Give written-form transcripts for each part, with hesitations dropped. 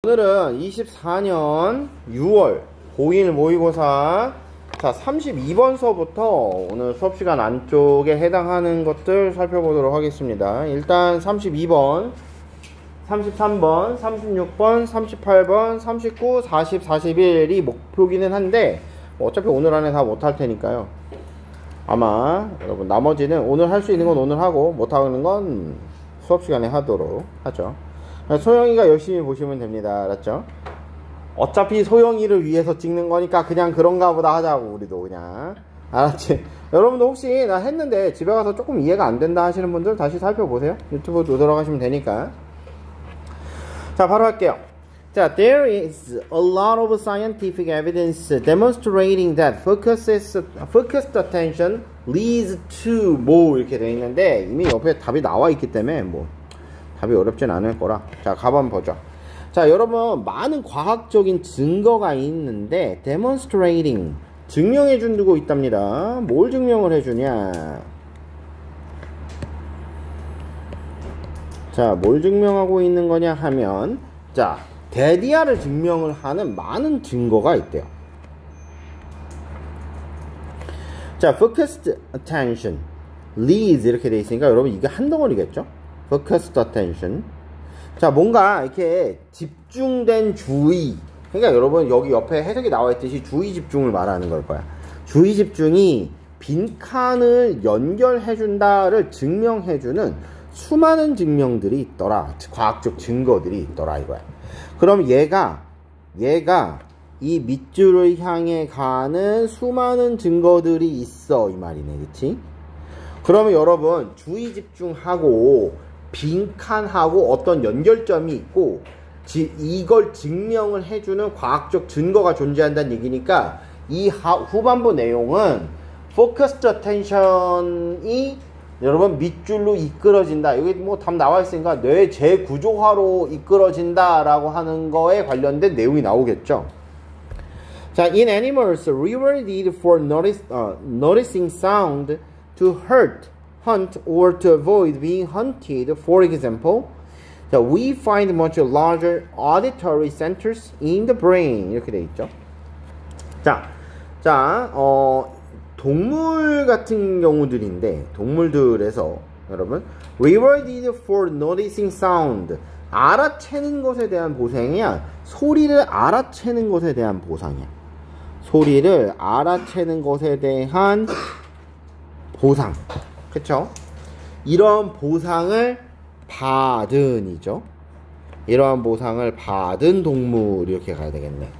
오늘은 24년 6월 고1 모의고사 자 32번서부터 오늘 수업시간 안쪽에 해당하는 것들 살펴보도록 하겠습니다. 일단 32번, 33번, 36번, 38번, 39, 40, 41이 목표기는 한데 어차피 오늘 안에 다 못할 테니까요. 아마 여러분 나머지는 오늘 할 수 있는 건 오늘 하고 못하는 건 수업시간에 하도록 하죠. 소영이가 열심히 보시면 됩니다. 알았죠? 어차피 소영이를 위해서 찍는 거니까 그냥 그런가 보다 하자고 우리도 그냥. 알았지? 여러분도 혹시 나 했는데 집에 가서 조금 이해가 안 된다 하시는 분들 다시 살펴보세요. 유튜브로 들어가시면 되니까. 자, 바로 할게요. 자, there is a lot of scientific evidence demonstrating that focused attention leads to 뭐 이렇게 되어 있는데 이미 옆에 답이 나와 있기 때문에 뭐 답이 어렵진 않을 거라. 자, 가만 보죠. 자, 여러분 많은 과학적인 증거가 있는데 demonstrating 증명해 준다고 있답니다. 뭘 증명을 해주냐? 자, 뭘 증명하고 있는 거냐 하면 자, 데디아를 증명을 하는 많은 증거가 있대요. 자, focused attention leads 이렇게 돼 있으니까 여러분 이게 한 덩어리겠죠? focused attention. 자, 뭔가 이렇게 집중된 주의. 그러니까 여러분 여기 옆에 해석이 나와 있듯이 주의 집중을 말하는 걸 거야. 주의 집중이 빈칸을 연결해준다를 증명해주는 수많은 증명들이 있더라. 과학적 증거들이 있더라 이거야. 그럼 얘가 이 밑줄을 향해 가는 수많은 증거들이 있어 이 말이네. 그치? 그러면 여러분 주의 집중하고 빈칸하고 어떤 연결점이 있고 이걸 증명을 해주는 과학적 증거가 존재한다는 얘기니까 이 후반부 내용은 focused attention이 여러분 밑줄로 이끌어진다. 여기 뭐 답 나와 있으니까 뇌 재구조화로 이끌어진다 라고 하는 거에 관련된 내용이 나오겠죠. 자, in animals rewarded for noticing sound to hunt or to avoid being hunted. For example, we find much larger auditory centers in the brain. 이렇게 돼 있죠. 자, 동물 같은 경우들인데 동물들에서 여러분 rewarded for noticing sound 알아채는 것에 대한 보상이야. 소리를 알아채는 것에 대한 보상이야. 소리를 알아채는 것에 대한 보상. 그쵸? 이런 보상을 받은이죠. 이러한 보상을 받은 동물 이렇게 가야 되겠네.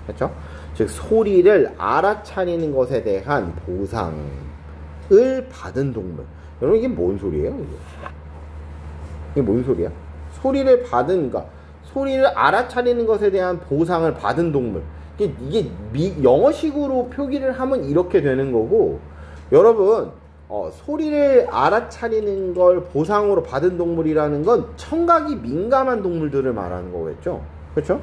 그쵸? 즉 소리를 알아차리는 것에 대한 보상을 받은 동물. 여러분 이게 뭔 소리예요? 이게 뭔 소리야? 소리를 받은, 그러니까 소리를 알아차리는 것에 대한 보상을 받은 동물. 이게 영어식으로 표기를 하면 이렇게 되는 거고, 여러분 소리를 알아차리는 걸 보상으로 받은 동물이라는 건 청각이 민감한 동물들을 말하는 거겠죠? 그렇죠?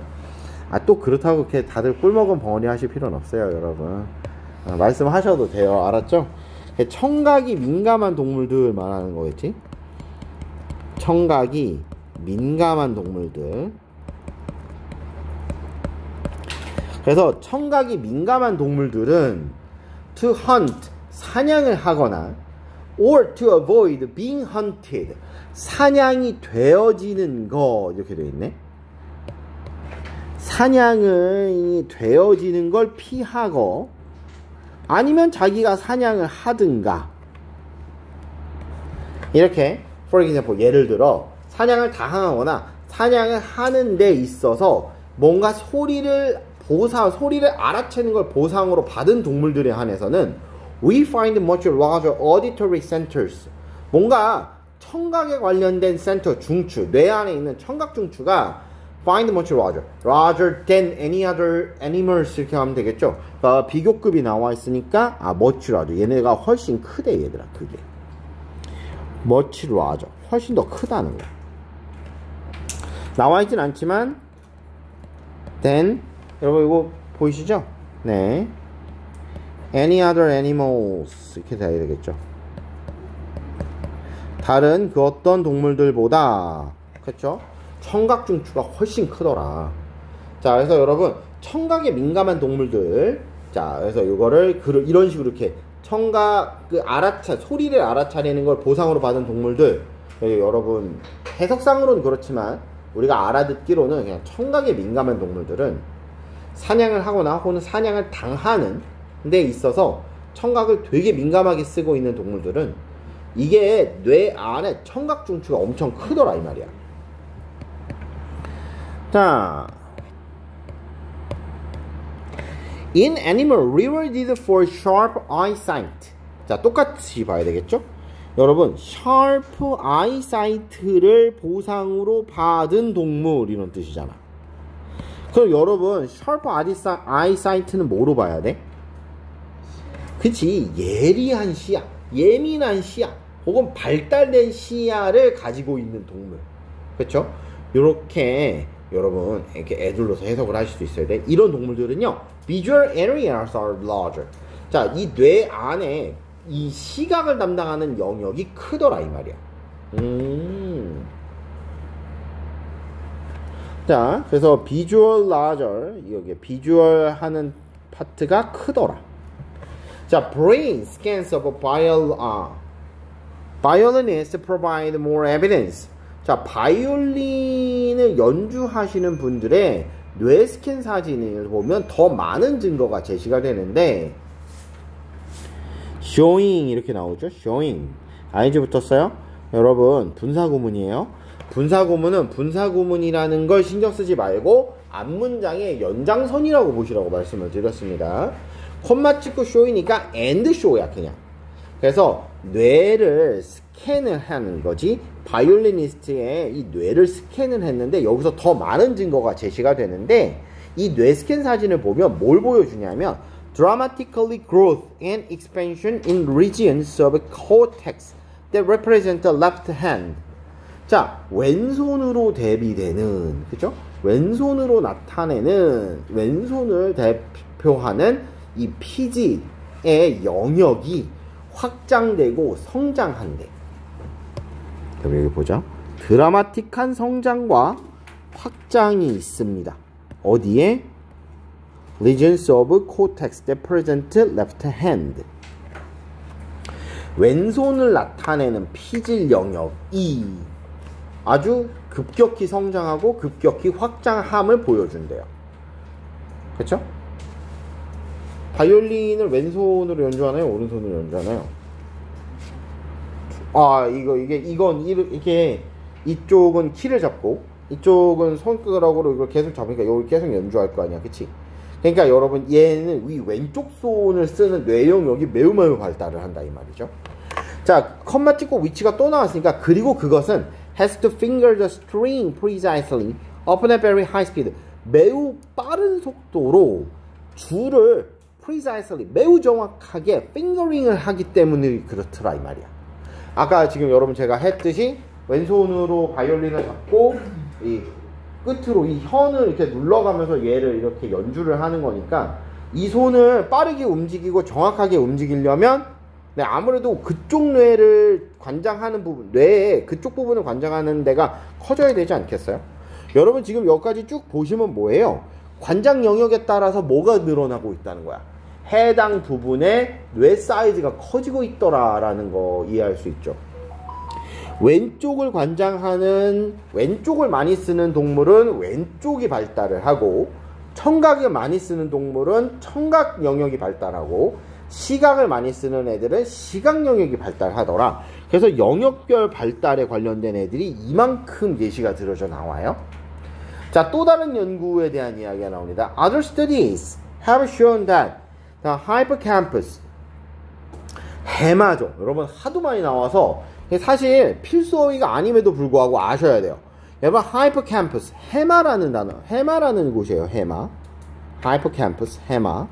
아, 또 그렇다고 이렇게 다들 꿀먹은 벙어리 하실 필요는 없어요, 여러분. 말씀하셔도 돼요. 알았죠? 청각이 민감한 동물들 말하는 거겠지? 청각이 민감한 동물들. 그래서 청각이 민감한 동물들은 to hunt 사냥을 하거나 or to avoid being hunted 사냥이 되어지는 거 이렇게 되어 있네. 사냥이 되어지는 걸 피하고 아니면 자기가 사냥을 하든가 이렇게 for example 예를 들어 사냥을 당하거나 사냥을 하는 데 있어서 뭔가 소리를 알아채는 걸 보상으로 받은 동물들에 한해서는 we find much larger auditory centers 뭔가 청각에 관련된 센터 중추 뇌 안에 있는 청각 중추가 find much larger than any other animals 이렇게 하면 되겠죠. 그러니까 비교급이 나와 있으니까 much larger 얘네가 훨씬 크대 얘들아. 그게 much larger 훨씬 더 크다는 거야. 나와 있진 않지만 then 여러분 이거 보이시죠? 네, any other animals 이렇게 돼야 되겠죠. 다른 그 어떤 동물들보다 그렇죠? 청각 중추가 훨씬 크더라. 자, 그래서 여러분 청각에 민감한 동물들, 자, 그래서 이거를 이런 식으로 이렇게 청각 소리를 알아차리는 걸 보상으로 받은 동물들, 여러분 해석상으로는 그렇지만 우리가 알아듣기로는 그냥 청각에 민감한 동물들은 사냥을 하거나 혹은 사냥을 당하는 데 있어서 청각을 되게 민감하게 쓰고 있는 동물들은 이게 뇌 안에 청각 중추가 엄청 크더라 이 말이야. 자, in animal rewarded for sharp eyesight. 자, 똑같이 봐야 되겠죠? 여러분, sharp eyesight를 보상으로 받은 동물 이런 뜻이잖아. 그럼 여러분, sharp eyesight는 뭐로 봐야 돼? 그치, 예리한 시야, 예민한 시야, 혹은 발달된 시야를 가지고 있는 동물. 그쵸? 요렇게 여러분 이렇게 애들로서 해석을 하실 수 있어야 돼. 이런 동물들은요, visual areas are larger. 자, 이 뇌 안에 이 시각을 담당하는 영역이 크더라 이 말이야. 자, 그래서 visual larger, 여기 visual 하는 파트가 크더라. 자, brain scans of violinists provide more evidence. 자, 바이올린을 연주하시는 분들의 뇌 스캔 사진을 보면 더 많은 증거가 제시가 되는데, showing 이렇게 나오죠. showing ing 붙었어요. 여러분, 분사구문이에요. 분사구문은 분사구문이라는 걸 신경 쓰지 말고 앞문장의 연장선이라고 보시라고 말씀을 드렸습니다. 콤마 찍고 show이니까 and show야 그냥. 그래서 뇌를 스캔을 하는 거지. 바이올리니스트의 이 뇌를 스캔을 했는데 여기서 더 많은 증거가 제시가 되는데, 이 뇌 스캔 사진을 보면 뭘 보여주냐면 dramatically growth and expansion in regions of cortex that represent the left hand. 자, 왼손으로 대비되는, 그죠? 왼손으로 나타내는, 왼손을 대표하는 이 피지의 영역이 확장되고 성장한대. 여기 보자. 드라마틱한 성장과 확장이 있습니다. 어디에? Regions of cortex that present left hand. 왼손을 나타내는 피질 영역이 아주 급격히 성장하고 급격히 확장함을 보여준대요. 그쵸? 바이올린을 왼손으로 연주하나요? 오른손으로 연주하나요? 이건 이렇게 이쪽은 키를 잡고 이쪽은 손가락으로 이걸 계속 잡으니까 여기 계속 연주할 거 아니야, 그치? 그러니까 여러분, 얘는 이 왼쪽 손을 쓰는 뇌 영역이 매우 발달을 한다 이 말이죠. 자, 컴마 찍고 위치가 또 나왔으니까, 그리고 그것은 has to finger the string precisely upon a very high speed. 매우 빠른 속도로 줄을 precisely, 매우 정확하게 fingering을 하기 때문에 그렇더라 이 말이야. 아까 지금 여러분 제가 했듯이 왼손으로 바이올린을 잡고 이 끝으로 이 현을 이렇게 눌러가면서 얘를 이렇게 연주를 하는 거니까, 이 손을 빠르게 움직이고 정확하게 움직이려면 아무래도 그쪽 뇌를 관장하는 부분, 뇌의 그쪽 부분을 관장하는 데가 커져야 되지 않겠어요? 여러분 지금 여기까지 쭉 보시면 뭐예요? 관장 영역에 따라서 뭐가 늘어나고 있다는 거야. 해당 부분의 뇌 사이즈가 커지고 있더라라는 거 이해할 수 있죠. 왼쪽을 관장하는, 왼쪽을 많이 쓰는 동물은 왼쪽이 발달을 하고, 청각을 많이 쓰는 동물은 청각 영역이 발달하고, 시각을 많이 쓰는 애들은 시각 영역이 발달하더라. 그래서 영역별 발달에 관련된 애들이 이만큼 예시가 들어져 나와요. 자, 또 다른 연구에 대한 이야기가 나옵니다. Other studies have shown that the hippocampus, 해마죠. 여러분 하도 많이 나와서 사실 필수 어휘가 아님에도 불구하고 아셔야 돼요. 여러분, hippocampus, 해마라는 단어, 해마라는 곳이에요. 해마, hippocampus, 해마.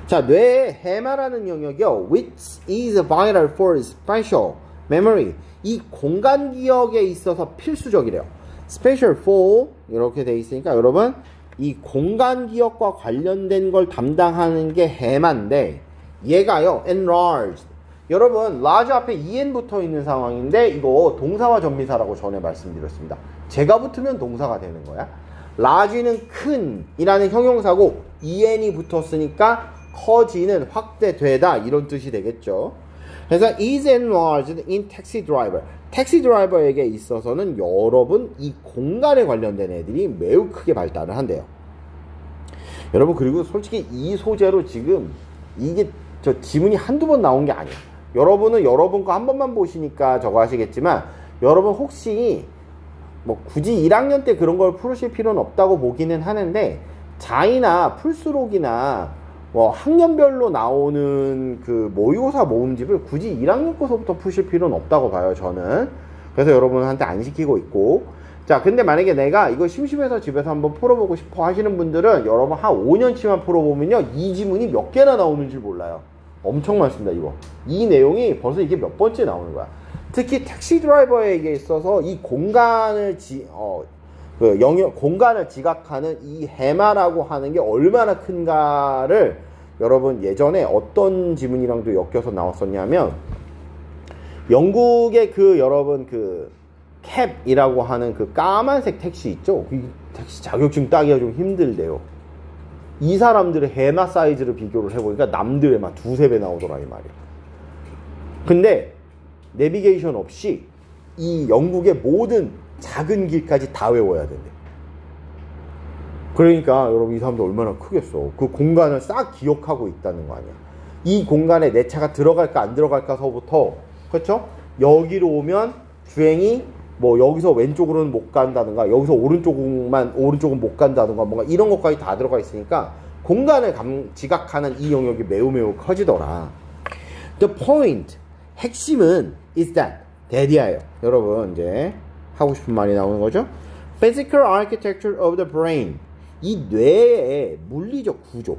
자, 뇌의 해마라는 영역이요, which is vital for spatial memory. 이 공간 기억에 있어서 필수적이래요. spatial for 이렇게 돼 있으니까 여러분, 이 공간 기억과 관련된 걸 담당하는 게 해마인데, 얘가요 enlarged. 여러분, large 앞에 en 붙어 있는 상황인데 이거 동사와 전미사라고 전에 말씀드렸습니다. 제가 붙으면 동사가 되는 거야. large는 큰 이라는 형용사고 en이 붙었으니까 커지는 확대되다 이런 뜻이 되겠죠. 그래서 is enlarged in taxi driver. 택시 드라이버에게 있어서는 여러분 이 공간에 관련된 애들이 매우 크게 발달을 한대요. 여러분 그리고 솔직히 이 소재로 지금 이게 저 지문이 한두 번 나온 게 아니야. 여러분은 여러분 거 한 번만 보시니까 저거 하시겠지만 여러분 혹시 뭐 굳이 1학년 때 그런 걸 풀으실 필요는 없다고 보기는 하는데 자이나 풀스록이나 뭐 학년별로 나오는 그 모의고사 모음집을 굳이 1학년 거서부터 푸실 필요는 없다고 봐요, 저는. 그래서 여러분한테 안 시키고 있고. 자, 근데 만약에 내가 이거 심심해서 집에서 한번 풀어보고 싶어 하시는 분들은 여러분 한 5년치만 풀어보면요, 이 지문이 몇 개나 나오는지 몰라요. 엄청 많습니다, 이거. 이 내용이 벌써 이게 몇 번째 나오는 거야. 특히 택시 드라이버에게 있어서 이 공간을 공간을 지각하는 이 해마라고 하는 게 얼마나 큰가를 여러분 예전에 어떤 지문이랑도 엮여서 나왔었냐면 영국의 그 여러분 그 캡이라고 하는 그 까만색 택시 있죠? 그 택시 자격증 따기가 좀 힘들대요. 이 사람들의 해마 사이즈를 비교를 해보니까 남들의 막 2~3배 나오더라 이 말이야. 근데 내비게이션 없이 이 영국의 모든 작은 길까지 다 외워야 된대. 그러니까 여러분 이 사람들 얼마나 크겠어. 그 공간을 싹 기억하고 있다는 거 아니야. 이 공간에 내 차가 들어갈까 안 들어갈까서부터, 그렇죠? 여기로 오면 주행이 뭐 여기서 왼쪽으로는 못 간다든가 여기서 오른쪽은 못 간다든가 뭔가 이런 것까지 다 들어가 있으니까 공간을 지각하는 이 영역이 매우 커지더라. The point, 핵심은 is that, 대디아예요. 여러분 이제 하고 싶은 말이 나오는 거죠. Physical architecture of the brain. 이 뇌의 물리적 구조.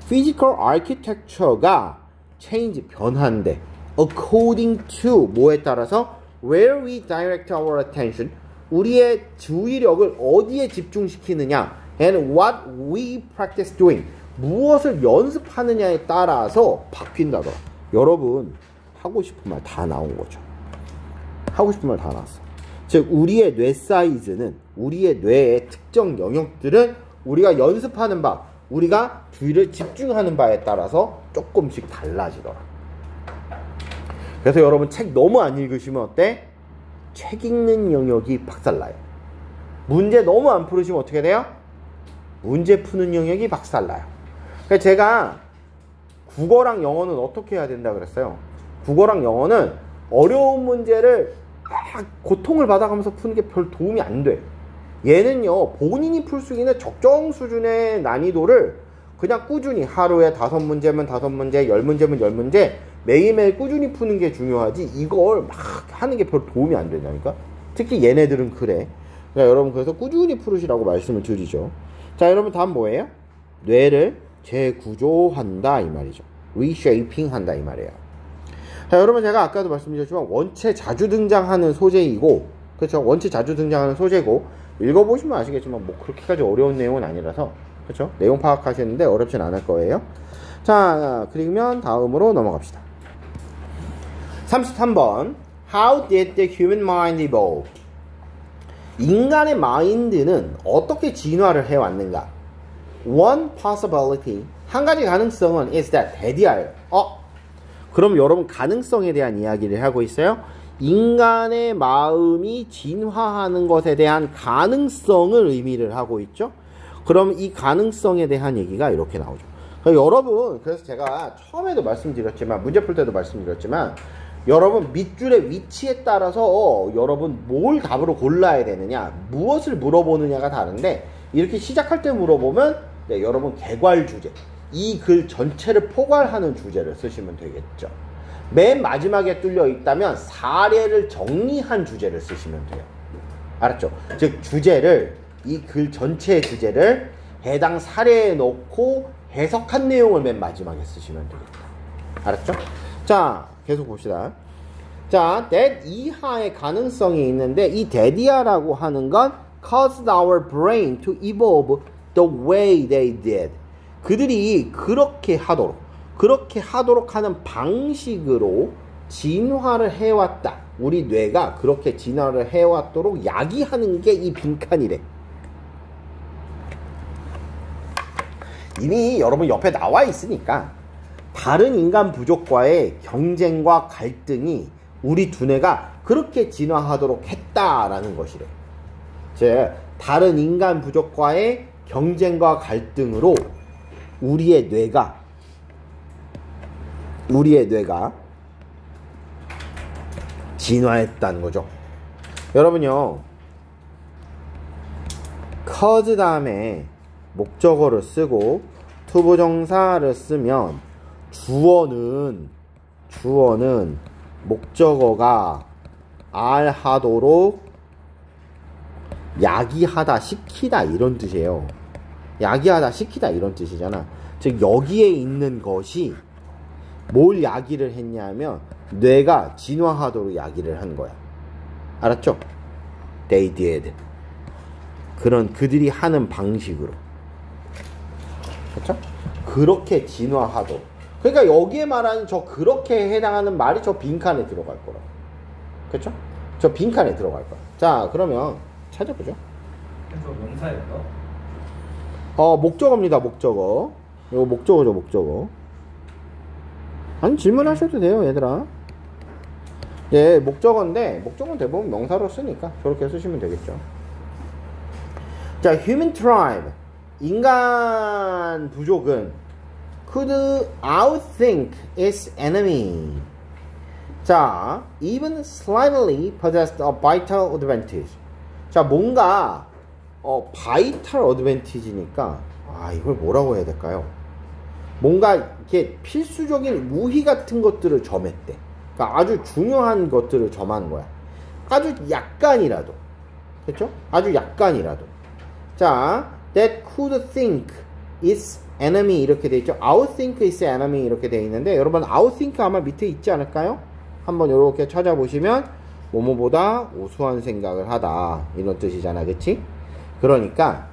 Physical architecture가 change, 변한대. According to, 뭐에 따라서? Where we direct our attention. 우리의 주의력을 어디에 집중시키느냐. And what we practice doing. 무엇을 연습하느냐에 따라서 바뀐다더라. 여러분 하고 싶은 말 다 나온 거죠. 하고 싶은 말 다 나왔어. 즉 우리의 뇌 사이즈는, 우리의 뇌의 특정 영역들은 우리가 연습하는 바, 우리가 주의를 집중하는 바에 따라서 조금씩 달라지더라. 그래서 여러분 책 너무 안 읽으시면 어때? 책 읽는 영역이 박살나요. 문제 너무 안 풀으시면 어떻게 돼요? 문제 푸는 영역이 박살나요. 그래서 제가 국어랑 영어는 어떻게 해야 된다 그랬어요? 국어랑 영어는 어려운 문제를 막 고통을 받아가면서 푸는 게 별 도움이 안 돼. 얘는요, 본인이 풀 수 있는 적정 수준의 난이도를 그냥 꾸준히 하루에 5문제면 5문제, 10문제면 10문제 매일매일 꾸준히 푸는 게 중요하지 이걸 막 하는 게 별 도움이 안 되냐니까. 특히 얘네들은 그래. 그러니까 여러분 그래서 꾸준히 풀으시라고 말씀을 드리죠. 자, 여러분 다음 뭐예요? 뇌를 재구조한다 이 말이죠. reshaping 한다 이 말이에요. 자, 여러분 제가 아까도 말씀드렸지만 원체 자주 등장하는 소재이고, 그렇죠? 원체 자주 등장하는 소재고, 읽어보시면 아시겠지만 뭐 그렇게까지 어려운 내용은 아니라서, 그렇죠? 내용 파악하시는데 어렵진 않을 거예요. 자, 그러면 다음으로 넘어갑시다. 33번 How did the human mind evolve? 인간의 마인드는 어떻게 진화를 해왔는가? One possibility, 한 가지 가능성은 is that, 대디아예요. 그럼 여러분 가능성에 대한 이야기를 하고 있어요. 인간의 마음이 진화하는 것에 대한 가능성을 의미를 하고 있죠. 그럼 이 가능성에 대한 얘기가 이렇게 나오죠. 그러니까 여러분, 그래서 제가 처음에도 말씀드렸지만, 문제 풀 때도 말씀드렸지만, 여러분 밑줄의 위치에 따라서 여러분 뭘 답으로 골라야 되느냐, 무엇을 물어보느냐가 다른데, 이렇게 시작할 때 물어보면 네, 여러분 개괄 주제, 이 글 전체를 포괄하는 주제를 쓰시면 되겠죠. 맨 마지막에 뚫려 있다면 사례를 정리한 주제를 쓰시면 돼요. 알았죠? 즉 주제를, 이 글 전체의 주제를 해당 사례에 넣고 해석한 내용을 맨 마지막에 쓰시면 되겠다. 알았죠? 자, 계속 봅시다. 자, that 이하의 가능성이 있는데, 이 that이라고 하는 건 caused our brain to evolve the way they did. 그들이 그렇게 하도록 하는 방식으로 진화를 해왔다. 우리 뇌가 그렇게 진화를 해왔도록 야기하는 게 이 빈칸이래. 이미 여러분 옆에 나와 있으니까 다른 인간 부족과의 경쟁과 갈등이 우리 두뇌가 그렇게 진화하도록 했다라는 것이래. 즉 다른 인간 부족과의 경쟁과 갈등으로 우리의 뇌가 진화했다는 거죠. 여러분요, cause 다음에 목적어를 쓰고 투부정사를 쓰면 주어는 목적어가 알하도록 야기하다, 시키다 이런 뜻이에요. 야기하다, 시키다 이런 뜻이잖아. 즉 여기에 있는 것이 뭘 야기를 했냐면 뇌가 진화하도록 야기를 한 거야. 알았죠? They did. 그런 그들이 하는 방식으로. 그렇죠? 그렇게 진화하도록. 그러니까 여기에 말하는 저 그렇게 해당하는 말이 저 빈칸에 들어갈 거라고. 그렇죠? 저 빈칸에 들어갈 거야. 자, 그러면 찾아보죠. 그래서 명사예요? 목적어입니다. 목적어. 이거 목적어죠, 목적어. 아니, 질문하셔도 돼요, 얘들아. 예, 목적어인데 목적어는 대부분 명사로 쓰니까 저렇게 쓰시면 되겠죠. 자, human tribe. 인간 부족은 could outthink its enemy. 자, even slightly possessed a vital advantage. 자, 뭔가 vital advantage니까 이걸 뭐라고 해야 될까요? 뭔가 이렇게 필수적인 우위 같은 것들을 점했대. 그러니까 아주 중요한 것들을 점한 거야. 아주 약간이라도. 그렇죠? 아주 약간이라도. 자, that could think its enemy 이렇게 돼 있죠. outthink its enemy 이렇게 돼 있는데 여러분 outthink 아마 밑에 있지 않을까요? 한번 이렇게 찾아보시면 뭐뭐보다 우수한 생각을 하다 이런 뜻이잖아. 그치? 그러니까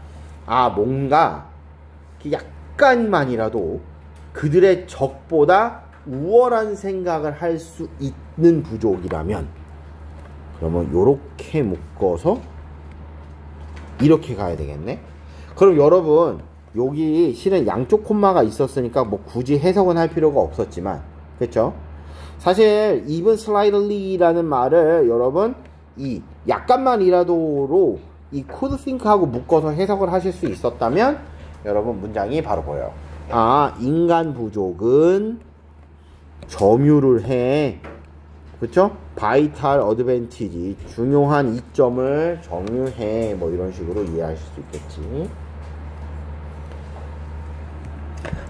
뭔가 약간만이라도 그들의 적보다 우월한 생각을 할 수 있는 부족이라면 그러면 요렇게 묶어서 이렇게 가야 되겠네. 그럼 여러분 여기 실은 양쪽 콤마가 있었으니까 뭐 굳이 해석은 할 필요가 없었지만 그렇죠? 사실 even slightly라는 말을 여러분 이 약간만이라도로 이 could think하고 묶어서 해석을 하실 수 있었다면 여러분 문장이 바로 보여요. 인간 부족은 점유를 해. 그쵸? vital advantage 중요한 이점을 점유해. 뭐 이런 식으로 이해하실 수 있겠지.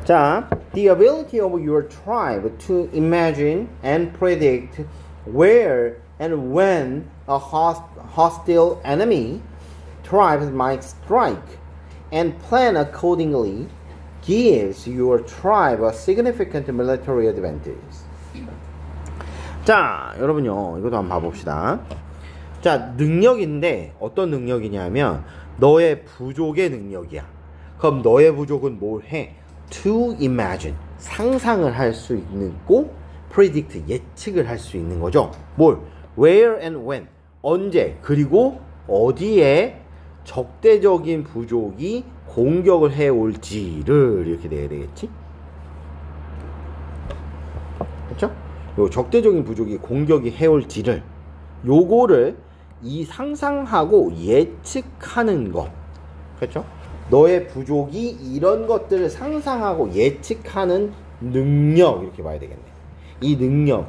자, the ability of your tribe to imagine and predict where and when a hostile enemy tribes might strike and plan accordingly gives your tribe a significant military advantage. 자, 여러분요, 이것도 한번 봐봅시다. 자, 능력인데 어떤 능력이냐면 너의 부족의 능력이야. 그럼 너의 부족은 뭘 해? To imagine, 상상을 할 수 있고 predict, 예측을 할 수 있는 거죠. 뭘? Where and when, 언제, 그리고 어디에 적대적인 부족이 공격을 해올지를 이렇게 내야 되겠지? 그렇죠? 요 적대적인 부족이 공격이 해올지를 요거를 이 상상하고 예측하는 것. 그렇죠? 너의 부족이 이런 것들을 상상하고 예측하는 능력 이렇게 봐야 되겠네. 이 능력.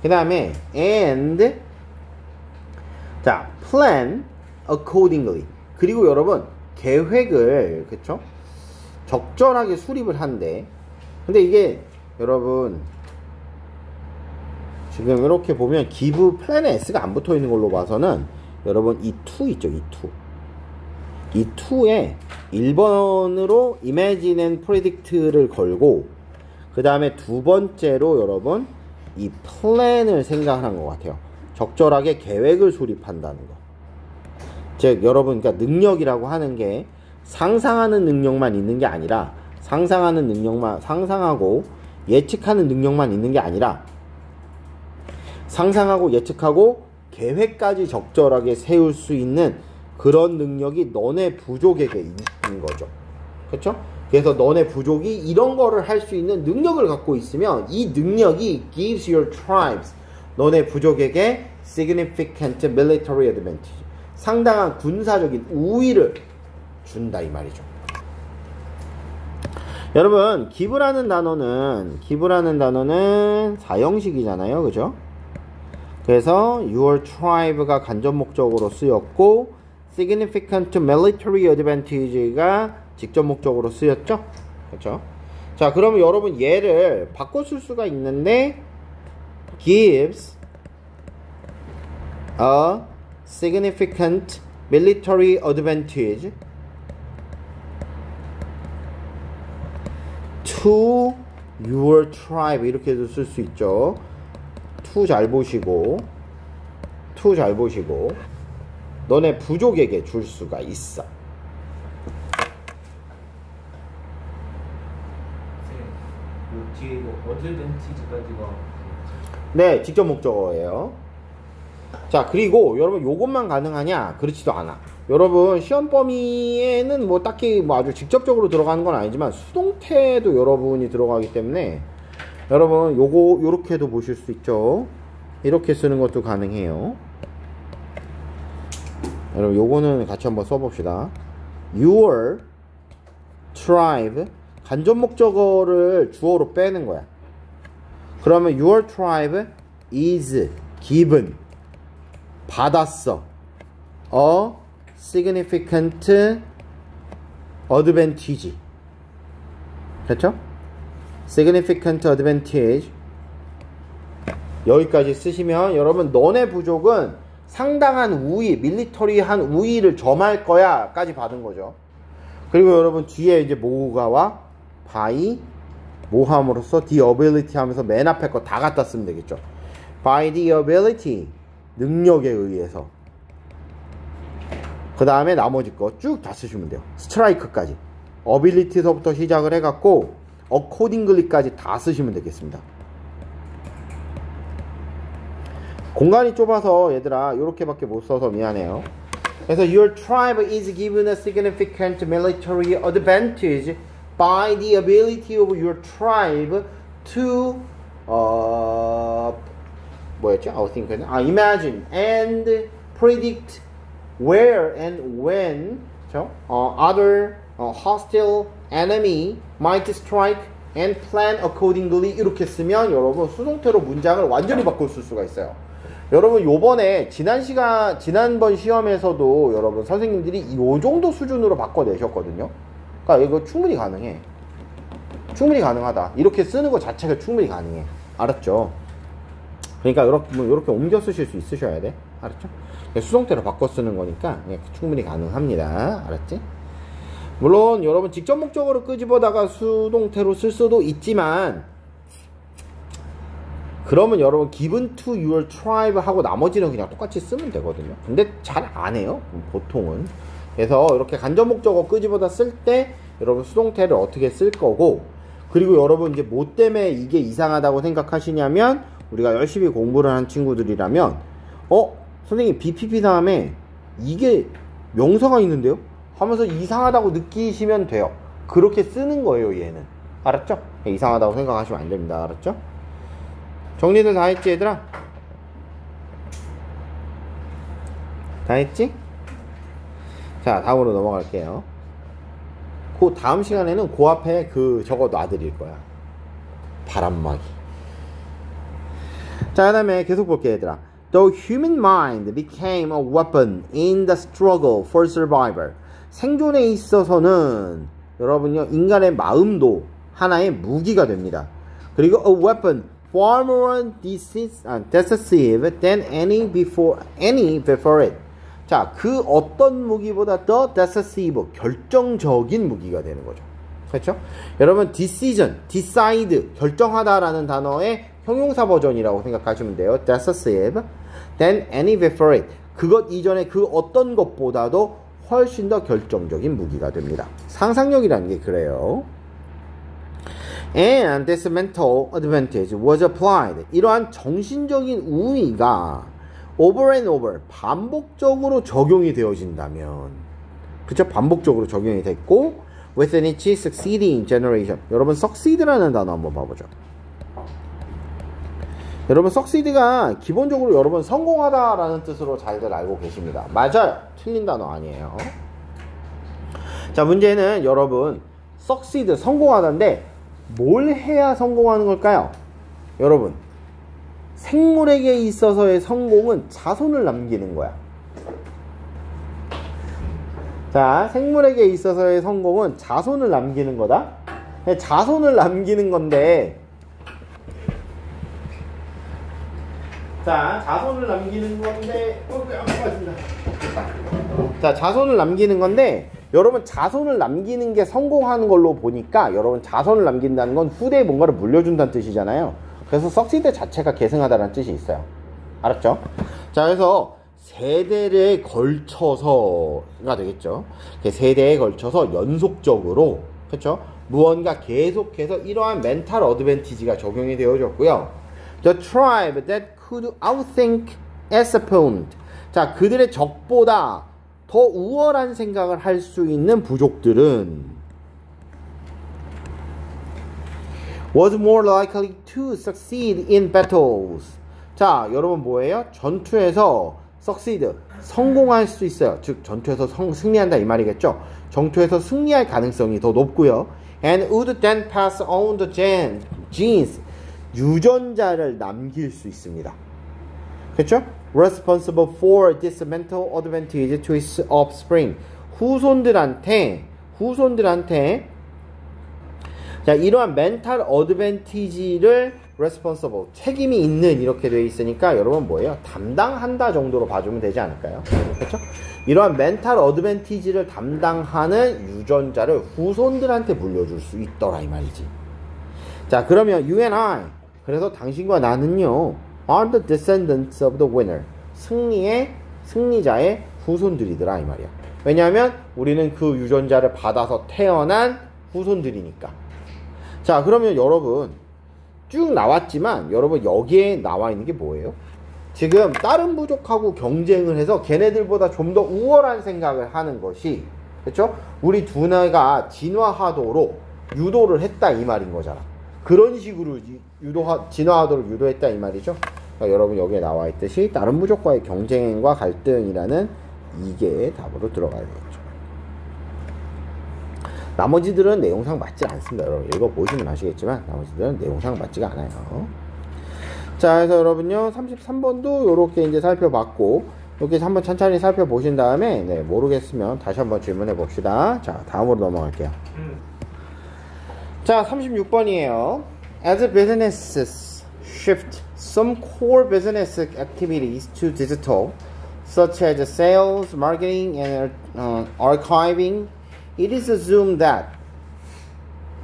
그 다음에 and 자, plan accordingly. 그리고 여러분 계획을 그쵸? 적절하게 수립을 한대. 근데 이게 여러분 지금 이렇게 보면 give plan에 s가 안 붙어 있는 걸로 봐서는 여러분 이 to 있죠. 이 to. 이 to에 1번으로 imagine and predict를 걸고 그 다음에 두 번째로 여러분 이 plan을 생각한 것 같아요. 적절하게 계획을 수립한다는 거. 즉 여러분 그러니까 능력이라고 하는 게 상상하는 능력만 있는 게 아니라 상상하는 능력만 상상하고 예측하는 능력만 있는 게 아니라 상상하고 예측하고 계획까지 적절하게 세울 수 있는 그런 능력이 너네 부족에게 있는 거죠. 그렇죠? 그래서 너네 부족이 이런 거를 할 수 있는 능력을 갖고 있으면 이 능력이 gives your tribes, 너네 부족에게 significant military advantage, 상당한 군사적인 우위를 준다 이 말이죠. 여러분 give라는 단어는 사형식이잖아요, 그죠? 그래서 your tribe가 간접 목적으로 쓰였고 significant military advantage가 직접 목적으로 쓰였죠? 그렇죠? 자, 그러면 여러분 얘를 바꿔 쓸 수가 있는데 gives a significant military advantage to your tribe 이렇게도 쓸 수 있죠. to 잘 보시고 너네 부족에게 줄 수가 있어. 뒤에 이거 어드밴티지까지가 네, 직접 목적어예요. 자, 그리고 여러분 요것만 가능하냐? 그렇지도 않아. 여러분 시험 범위에는 뭐 딱히 뭐 아주 직접적으로 들어가는 건 아니지만 수동태도 여러분이 들어가기 때문에 여러분 요거 요렇게도 보실 수 있죠. 이렇게 쓰는 것도 가능해요. 여러분 요거는 같이 한번 써봅시다. Your tribe 간접 목적어를 주어로 빼는 거야. 그러면 your tribe is given 받았어 a significant advantage. 그렇죠? significant advantage 여기까지 쓰시면 여러분 너네 부족은 상당한 우위, 밀리터리한 우위를 점할 거야 까지 받은 거죠. 그리고 여러분 뒤에 이제 뭐가와 by 뭐 함으로써 the ability 하면서 맨 앞에 거 다 갖다 쓰면 되겠죠. by the ability 능력에 의해서 그 다음에 나머지 거 쭉 다 쓰시면 돼요. 스트라이크까지 ability서부터 시작을 해갖고 accordingly까지 다 쓰시면 되겠습니다. 공간이 좁아서 얘들아 요렇게밖에 못 써서 미안해요. 그래서 your tribe is given a significant military advantage by the ability of your tribe to 뭐였죠? imagine and predict where and when other hostile enemy might strike and plan accordingly 이렇게 쓰면 여러분 수동태로 문장을 완전히 바꿀 수가 있어요. 여러분 요번에 지난번 시험에서도 여러분 선생님들이 요 정도 수준으로 바꿔내셨거든요. 그러니까 이거 충분히 가능해. 충분히 가능하다. 이렇게 쓰는 것 자체가 충분히 가능해. 알았죠? 그러니까 이렇게 옮겨 쓰실 수 있으셔야 돼. 알았죠? 수동태로 바꿔 쓰는 거니까 충분히 가능합니다. 알았지? 물론 여러분 직접 목적어로 끄집어다가 수동태로 쓸 수도 있지만 그러면 여러분 given to your tribe 하고 나머지는 그냥 똑같이 쓰면 되거든요. 근데 잘 안 해요 보통은. 그래서 이렇게 간접 목적어 끄집어다 쓸 때 여러분 수동태를 어떻게 쓸 거고, 그리고 여러분 이제 뭐 때문에 이게 이상하다고 생각하시냐면 우리가 열심히 공부를 한 친구들이라면 선생님 BPP 다음에 이게 명사가 있는데요? 하면서 이상하다고 느끼시면 돼요. 그렇게 쓰는 거예요 얘는. 알았죠? 이상하다고 생각하시면 안 됩니다. 알았죠? 정리들 다 했지 얘들아? 다 했지? 자 다음으로 넘어갈게요. 그 다음 시간에는 그 앞에 저거 놔드릴 거야. 바람막이. 자 그 다음에 계속 볼게요 얘들아. The human mind became a weapon in the struggle for survival. 생존에 있어서는 여러분요 인간의 마음도 하나의 무기가 됩니다. 그리고 a weapon far more decisive than any before it. 자, 그 어떤 무기보다 더 decisive, 결정적인 무기가 되는 거죠. 그렇죠? 여러분 decision, decide, 결정하다라는 단어의 형용사 버전이라고 생각하시면 돼요. decisive than any before it. 그것 이전에 그 어떤 것보다도 훨씬 더 결정적인 무기가 됩니다. 상상력이라는 게 그래요. And this mental advantage was applied. 이러한 정신적인 우위가 over and over, 반복적으로 적용이 되어진다면, 그쵸? 반복적으로 적용이 됐고, within each succeeding generation. 여러분 succeed라는 단어 한번 봐보죠. 여러분 succeed가 기본적으로 여러분 성공하다라는 뜻으로 잘들 알고 계십니다. 맞아요. 틀린 단어 아니에요. 자, 문제는 여러분 succeed 성공하다인데 뭘 해야 성공하는 걸까요? 여러분 생물에게 있어서의 성공은 자손을 남기는 거야. 자, 생물에게 있어서의 성공은 자손을 남기는 거다. 자손을 남기는 건데, 자, 자손을 남기는 건데, 자, 자손을 남기는 건데, 여러분 자손을 남기는 게 성공하는 걸로 보니까 여러분 자손을 남긴다는 건 후대에 뭔가를 물려준다는 뜻이잖아요. 그래서 succeed 자체가 계승하다는 뜻이 있어요. 알았죠? 자, 그래서 세대에 걸쳐서가 되겠죠. 세대에 걸쳐서 연속적으로, 그렇죠? 무언가 계속해서 이러한 멘탈 어드밴티지가 적용이 되어졌고요. The tribe that could outthink as opponent. 자, 그들의 적보다 더 우월한 생각을 할 수 있는 부족들은 was more likely to succeed in battles. 자, 여러분 뭐예요? 전투에서 succeed, 성공할 수 있어요. 즉 전투에서 승리한다 이 말이겠죠. 전투에서 승리할 가능성이 더 높고요. And would then pass on the genes, 유전자를 남길 수 있습니다. 그렇죠? Responsible for this mental advantage to its offspring. 후손들한테 자, 이러한 멘탈 어드밴티지를 responsible, 책임이 있는 이렇게 되어 있으니까 여러분 뭐예요? 담당한다 정도로 봐주면 되지 않을까요? 그렇죠? 이러한 멘탈 어드밴티지를 담당하는 유전자를 후손들한테 물려줄 수 있더라 이 말이지. 자, 그러면 you and I, 그래서 당신과 나는요, are the descendants of the winner. 승리자의 후손들이더라 이 말이야. 왜냐하면 우리는 그 유전자를 받아서 태어난 후손들이니까. 자, 그러면 여러분 쭉 나왔지만 여러분 여기에 나와 있는 게 뭐예요? 지금 다른 부족하고 경쟁을 해서 걔네들보다 좀 더 우월한 생각을 하는 것이, 그렇죠? 우리 두뇌가 진화하도록 유도를 했다 이 말인 거잖아. 그런 식으로 진화하도록 유도했다 이 말이죠. 그러니까 여러분 여기에 나와 있듯이 다른 부족과의 경쟁과 갈등이라는 이게 답으로 들어가야 되겠죠. 나머지들은 내용상 맞지 않습니다. 여러분 읽어보시면 아시겠지만 나머지들은 내용상 맞지가 않아요. 자, 그래서 여러분요 33번도 요렇게 이제 살펴봤고, 이렇게 한번 천천히 살펴보신 다음에 모르겠으면 다시 한번 질문해 봅시다. 자, 다음으로 넘어갈게요. 자, 36번이에요. As businesses shift some core business activities to digital, such as sales, marketing, and archiving, it is assumed that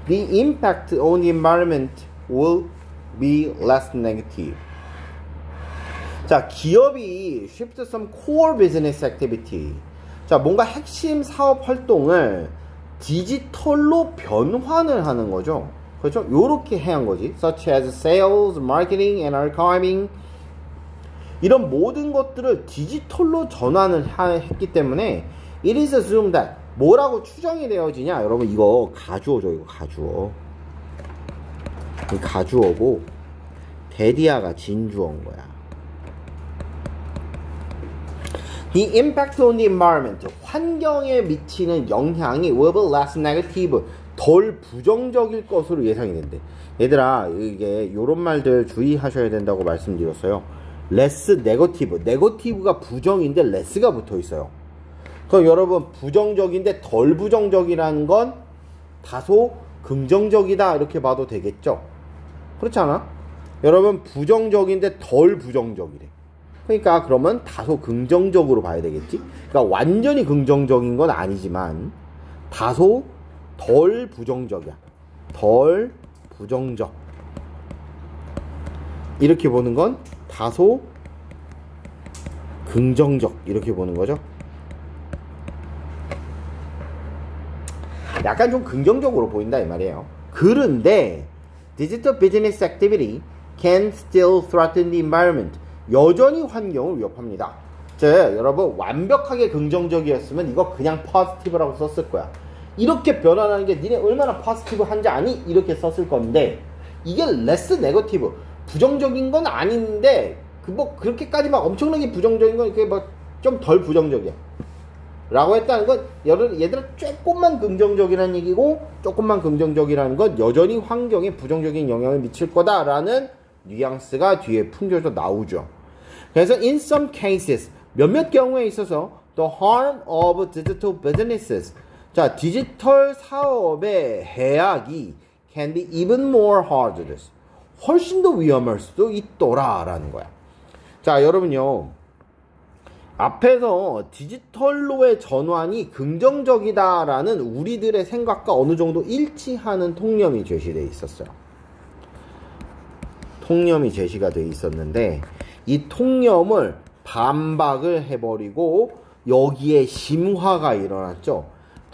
the impact on the environment will be less negative. 자, 기업이 shift some core business activity. 자, 뭔가 핵심 사업 활동을 디지털로 변환을 하는 거죠. 그렇죠? 요렇게 해야 한 거지. Such as sales, marketing, and archiving. 이런 모든 것들을 디지털로 전환을 했기 때문에 it is assumed that 뭐라고 추정이 되어지냐? 여러분 이거 가주어죠. 이거 가주어. 이 가주어고 데디아가 진주어인 거야. The impact on the environment, 환경에 미치는 영향이 will be less negative, 덜 부정적일 것으로 예상이 된대. 얘들아, 이게 요런 말들 주의하셔야 된다고 말씀드렸어요. less negative, negative가 부정인데 less가 붙어 있어요. 그럼 여러분 부정적인데 덜 부정적이라는 건 다소 긍정적이다 이렇게 봐도 되겠죠? 그렇지 않아? 여러분 부정적인데 덜 부정적이래. 그러니까 그러면 다소 긍정적으로 봐야 되겠지? 그러니까 완전히 긍정적인 건 아니지만 다소 덜 부정적이야. 덜 부정적. 이렇게 보는 건 다소 긍정적 이렇게 보는 거죠. 약간 좀 긍정적으로 보인다 이 말이에요. 그런데 digital business activity can still threaten the environment. 여전히 환경을 위협합니다. 즉 여러분 완벽하게 긍정적이었으면 이거 그냥 positive라고 썼을 거야. 이렇게 변환하는 게 니네 얼마나 포지티브 한지 아니? 이렇게 썼을 건데 이게 less negative 부정적인 건 아닌데 그 뭐 그렇게까지 막 엄청나게 부정적인 건 이렇게 막 좀 덜 부정적이야 라고 했다는 건 얘들아 조금만 긍정적이라는 얘기고 조금만 긍정적이라는 건 여전히 환경에 부정적인 영향을 미칠 거다라는 뉘앙스가 뒤에 풍겨져 나오죠. 그래서 in some cases 몇몇 경우에 있어서 the harm of digital businesses 자 디지털 사업의 해악이 can be even more hazardous 훨씬 더 위험할 수도 있더라라는 거야. 자 여러분요 앞에서 디지털로의 전환이 긍정적이다라는 우리들의 생각과 어느 정도 일치하는 통념이 제시되어 있었어요. 통념이 제시가 되어 있었는데 이 통념을 반박을 해버리고 여기에 심화가 일어났죠.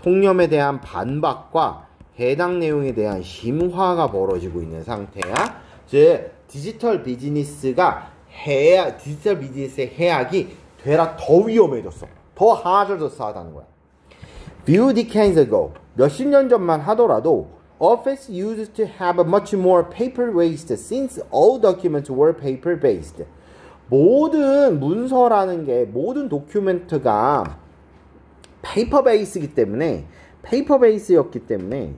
통념에 대한 반박과 해당 내용에 대한 심화가 벌어지고 있는 상태야. 즉 디지털 비즈니스의 해악이 되라 더 위험해졌어. 더 hazardous하다는 거야. Few decades ago, 몇십 년 전만 하더라도 office used to have much more paper waste since all documents were paper based. 모든 문서라는 게 모든 도큐멘트가 페이퍼 베이스이기 때문에 페이퍼 베이스였기 때문에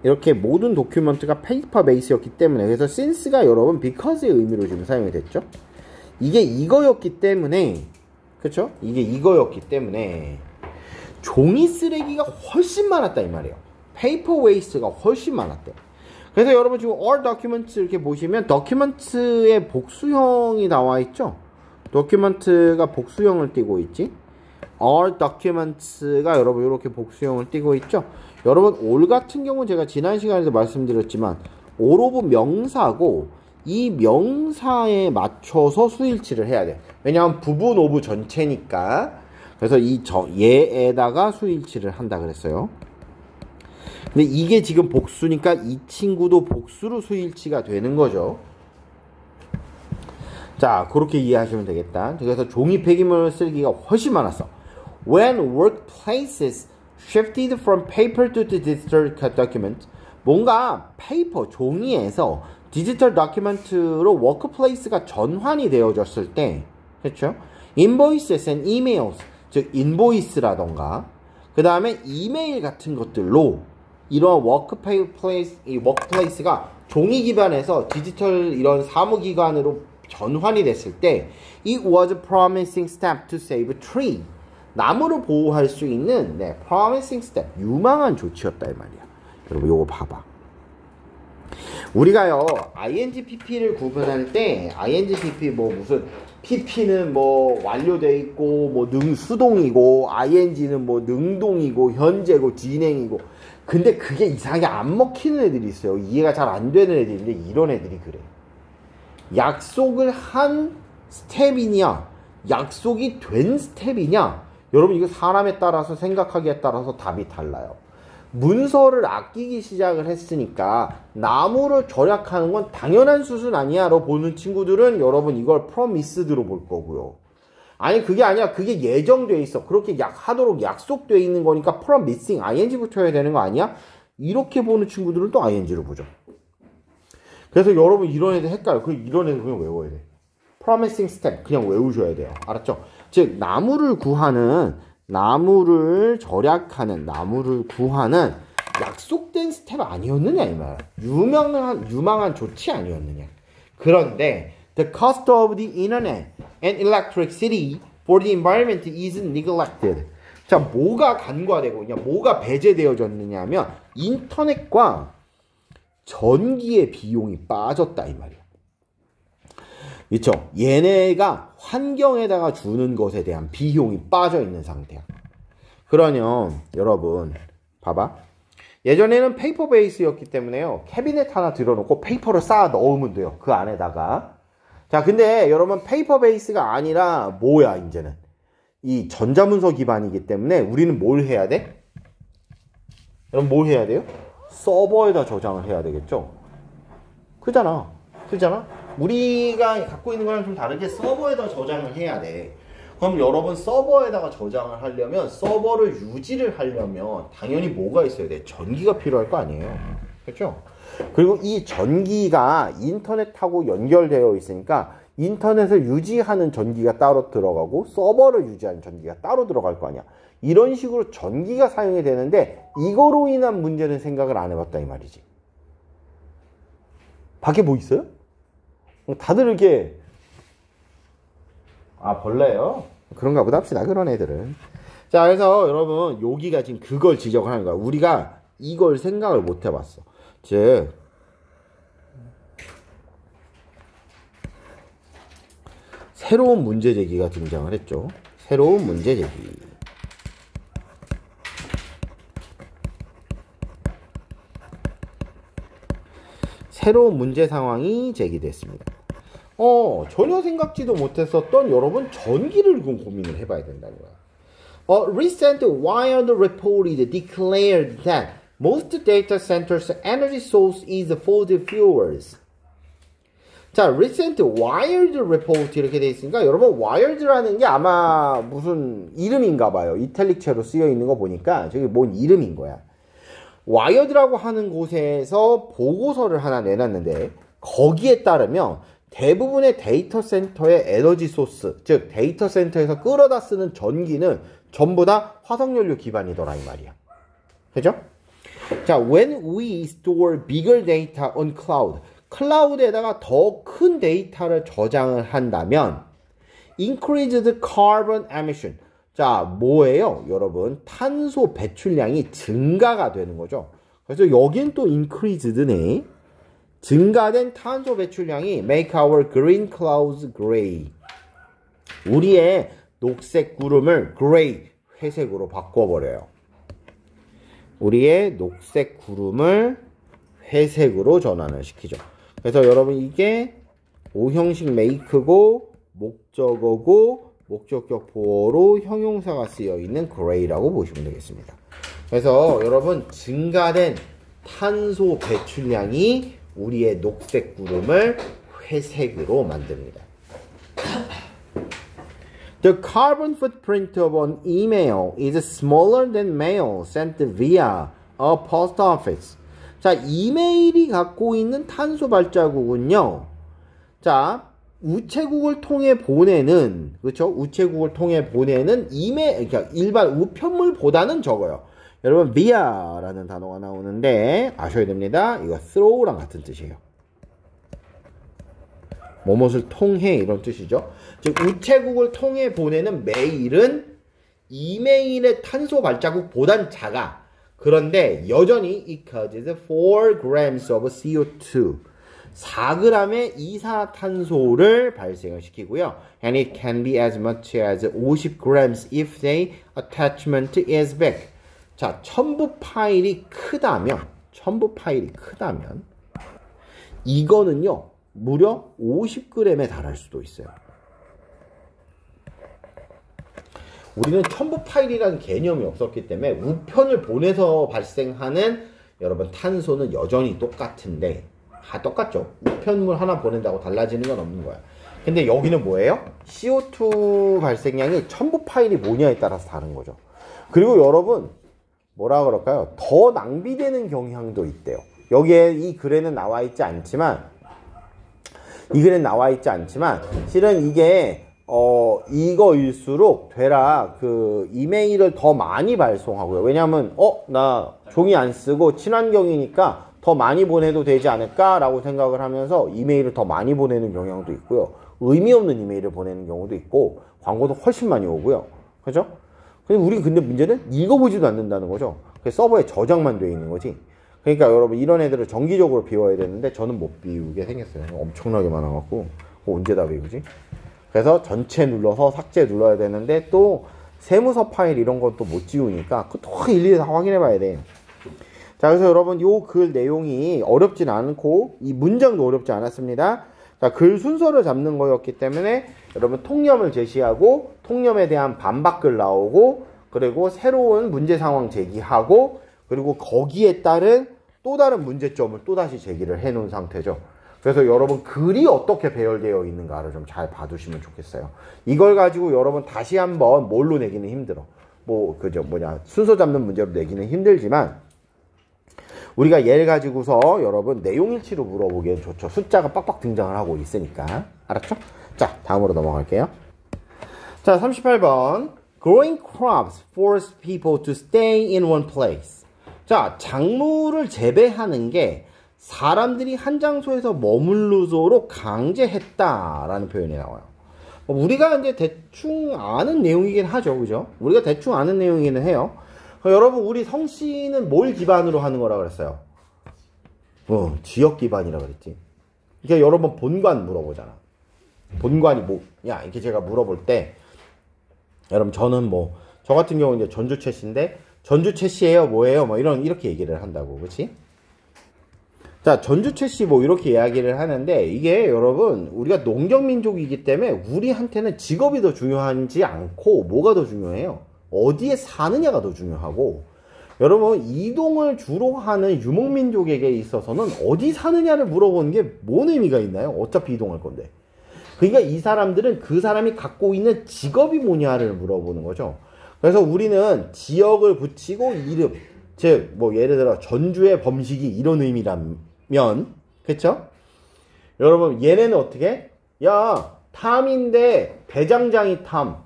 이렇게 모든 도큐멘트가 페이퍼 베이스였기 때문에 그래서 since가 여러분 because의 의미로 지금 사용이 됐죠. 이게 이거였기 때문에 그쵸? 이게 이거였기 때문에 종이 쓰레기가 훨씬 많았다 이 말이에요. 페이퍼 웨이스트가 훨씬 많았대. 그래서 여러분 지금 all documents 이렇게 보시면 documents의 복수형이 나와 있죠. document가 복수형을 띠고 있지. all documents가 여러분 이렇게 복수형을 띠고 있죠. 여러분 all 같은 경우는 제가 지난 시간에도 말씀드렸지만 all of 명사고 이 명사에 맞춰서 수일치를 해야 돼. 왜냐하면 부분 오브 전체니까. 그래서 얘에다가 수일치를 한다 그랬어요. 근데 이게 지금 복수니까 이 친구도 복수로 수일치가 되는 거죠. 자, 그렇게 이해하시면 되겠다. 그래서 종이 폐기물 쓰레기가 훨씬 많았어. When workplaces shifted from paper to digital document, 뭔가 페이퍼, 종이에서 디지털 다큐멘트로 워크플레이스가 전환이 되어졌을 때, 그렇죠? Invoices and emails, 즉 인보이스라던가, 그 다음에 이메일 같은 것들로 이런 워크플레이스가 종이 기반에서 디지털 이런 사무기관으로 전환이 됐을 때, it was a promising step to save a tree. 나무를 보호할 수 있는 promising step, 유망한 조치였다 이 말이야. 여러분 요거 봐봐. 우리가요 ing pp를 구분할 때 ing pp 뭐 무슨 pp는 뭐 완료돼 있고 뭐 수동이고 ing는 뭐 능동이고 현재고 진행이고 근데 그게 이상하게 안 먹히는 애들이 있어요. 이해가 잘 안 되는 애들인데 이런 애들이 그래. 약속을 한 스텝이냐 약속이 된 스텝이냐 여러분 이거 사람에 따라서 생각하기에 따라서 답이 달라요. 문서를 아끼기 시작을 했으니까 나무를 절약하는 건 당연한 수순 아니야로 보는 친구들은 여러분 이걸 프로미스드로 볼 거고요. 아니 그게 아니야. 그게 예정돼 있어. 그렇게 하도록 약속돼 있는 거니까 프로미싱 ing 붙여야 되는 거 아니야? 이렇게 보는 친구들은 또 ing로 보죠. 그래서 여러분 이런 애들 헷갈려. 이런 애들 그냥 외워야 돼. promising step 그냥 외우셔야 돼요. 알았죠? 즉 나무를 절약하는, 나무를 구하는 약속된 스텝 아니었느냐 이 말. 유망한 조치 아니었느냐. 그런데 the cost of the internet and electricity for the environment is neglected. 자, 뭐가 간과되고 있냐, 뭐가 배제되어졌느냐 하면 인터넷과 전기의 비용이 빠졌다 이 말이야. 그렇죠? 얘네가 환경에다가 주는 것에 대한 비용이 빠져 있는 상태야. 그러면 여러분 봐봐. 예전에는 페이퍼 베이스였기 때문에요. 캐비넷 하나 들어놓고 페이퍼를 쌓아 넣으면 돼요. 그 안에다가. 자, 근데 여러분 페이퍼 베이스가 아니라 뭐야 이제는. 이 전자문서 기반이기 때문에 우리는 뭘 해야 돼? 여러분 뭘 해야 돼요? 서버에다 저장을 해야 되겠죠? 그잖아. 우리가 갖고 있는 거랑 좀 다르게 서버에다 저장을 해야 돼. 그럼 여러분 서버에다가 저장을 하려면 서버를 유지를 하려면 당연히 뭐가 있어야 돼? 전기가 필요할 거 아니에요. 그렇죠? 그리고 이 전기가 인터넷하고 연결되어 있으니까 인터넷을 유지하는 전기가 따로 들어가고 서버를 유지하는 전기가 따로 들어갈 거 아니야. 이런 식으로 전기가 사용이 되는데 이거로 인한 문제는 생각을 안 해봤다 이 말이지. 밖에 뭐 있어요? 다들 이렇게 벌레요? 그런가 보다 합시다. 그런 애들은. 자, 그래서 여러분 여기가 지금 그걸 지적을 하는 거야. 우리가 이걸 생각을 못 해봤어. 즉 새로운 문제 제기가 등장을 했죠. 새로운 문제 제기. 새로운 문제 상황이 제기됐습니다. 전혀 생각지도 못했었던 여러분 전기를 고민을 해봐야 된다는 거야. Recent Wired reported declared that most data centers' energy source is fossil fuels. 자, recent Wired report 이렇게 돼 있으니까 여러분 Wired라는 게 아마 무슨 이름인가 봐요. 이탈릭체로 쓰여 있는 거 보니까 저게 뭔 이름인 거야. 와이어드라고 하는 곳에서 보고서를 하나 내놨는데 거기에 따르면 대부분의 데이터 센터의 에너지 소스, 즉 데이터 센터에서 끌어다 쓰는 전기는 전부 다 화석연료 기반이더라 이 말이야. 그죠? 자, when we store bigger data on cloud, 클라우드에다가 더 큰 데이터를 저장을 한다면 increased carbon emission, 자, 뭐예요? 여러분, 탄소 배출량이 증가가 되는 거죠. 그래서 여긴 또 increased네. 증가된 탄소 배출량이 make our green clouds gray. 우리의 녹색 구름을 gray, 회색으로 바꿔버려요. 우리의 녹색 구름을 회색으로 전환을 시키죠. 그래서 여러분 이게 오형식 make고 목적어고 목적격 보어로 형용사가 쓰여 있는 gray라고 보시면 되겠습니다. 그래서 여러분 증가된 탄소 배출량이 우리의 녹색 구름을 회색으로 만듭니다. The carbon footprint of an email is smaller than mail sent via a post office. 자, 이메일이 갖고 있는 탄소 발자국은요. 자, 우체국을 통해 보내는, 그렇죠? 우체국을 통해 보내는 이메일, 그러니까 일반 우편물보다는 적어요. 여러분, via라는 단어가 나오는데 아셔야 됩니다. 이거 throw랑 같은 뜻이에요. 뭐뭇을 통해 이런 뜻이죠. 즉 우체국을 통해 보내는 메일은 이메일의 탄소 발자국보단 작아. 그런데 여전히 it causes 4 grams of CO2, 4g의 이산화탄소를 발생을 시키고요. And it can be as much as 50 grams if the attachment is big. 자, 첨부 파일이 크다면 이거는요 무려 50g에 달할 수도 있어요. 우리는 첨부 파일이라는 개념이 없었기 때문에 우편을 보내서 발생하는 여러분 탄소는 여전히 똑같은데 똑같죠. 우편물 하나 보낸다고 달라지는 건 없는 거야. 근데 여기는 뭐예요? CO2 발생량이 첨부 파일이 뭐냐에 따라서 다른 거죠. 그리고 여러분 뭐라 그럴까요? 더 낭비되는 경향도 있대요. 여기에 이 글에는 나와 있지 않지만 실은 이게 이거일수록 되라 그 이메일을 더 많이 발송하고요. 왜냐하면 나 종이 안 쓰고 친환경이니까 더 많이 보내도 되지 않을까 라고 생각을 하면서 이메일을 더 많이 보내는 경향도 있고요. 의미 없는 이메일을 보내는 경우도 있고 광고도 훨씬 많이 오고요. 그죠? 근데 문제는 읽어보지도 않는다는 거죠. 서버에 저장만 돼 있는 거지. 그러니까 여러분 이런 애들을 정기적으로 비워야 되는데 저는 못 비우게 생겼어요. 엄청나게 많아갖고 언제 다 비우지? 그래서 전체 눌러서 삭제 눌러야 되는데 또 세무서 파일 이런 건 또 못 지우니까 또 일일이 다 확인해 봐야 돼. 자, 그래서 여러분 요 글 내용이 어렵진 않고 이 문장도 어렵지 않았습니다. 자, 글 순서를 잡는 거였기 때문에 여러분 통념을 제시하고 통념에 대한 반박글 나오고 그리고 새로운 문제 상황 제기하고 그리고 거기에 따른 또 다른 문제점을 또다시 제기를 해 놓은 상태죠. 그래서 여러분 글이 어떻게 배열되어 있는가를 좀 잘 봐두시면 좋겠어요. 이걸 가지고 여러분 다시 한번 뭘로 내기는 힘들어. 뭐 그죠 순서 잡는 문제로 내기는 힘들지만 우리가 얘를 가지고서 여러분 내용일치로 물어보기엔 좋죠. 숫자가 빡빡 등장을 하고 있으니까. 알았죠? 자, 다음으로 넘어갈게요. 자, 38번. Growing crops force people to stay in one place. 자, 작물을 재배하는 게 사람들이 한 장소에서 머무르도록 강제했다라는 표현이 나와요. 우리가 이제 대충 아는 내용이긴 하죠. 그죠? 우리가 대충 아는 내용이기는 해요. 여러분, 우리 성씨는 뭘 기반으로 하는 거라 그랬어요? 지역 기반이라 그랬지. 그러니까 여러분 본관 물어보잖아. 본관이 뭐냐? 이렇게 제가 물어볼 때, 여러분 저는 저 같은 경우는 이제 전주 최씨인데, 전주 최씨예요? 뭐예요? 이렇게 얘기를 한다고. 그치? 자, 전주 최씨 이렇게 이야기를 하는데, 이게 여러분, 우리가 농경민족이기 때문에 우리한테는 직업이 더 중요하지 않고, 뭐가 더 중요해요? 어디에 사느냐가 더 중요하고, 여러분 이동을 주로 하는 유목민족에게 있어서는 어디 사느냐를 물어보는 게 뭔 의미가 있나요? 어차피 이동할 건데. 그러니까 이 사람들은 그 사람이 갖고 있는 직업이 뭐냐를 물어보는 거죠. 그래서 우리는 지역을 붙이고 이름, 즉 예를 들어 전주의 범식이 이런 의미라면, 그쵸? 여러분 얘네는 어떻게? 야, 탐인데 대장장이 탐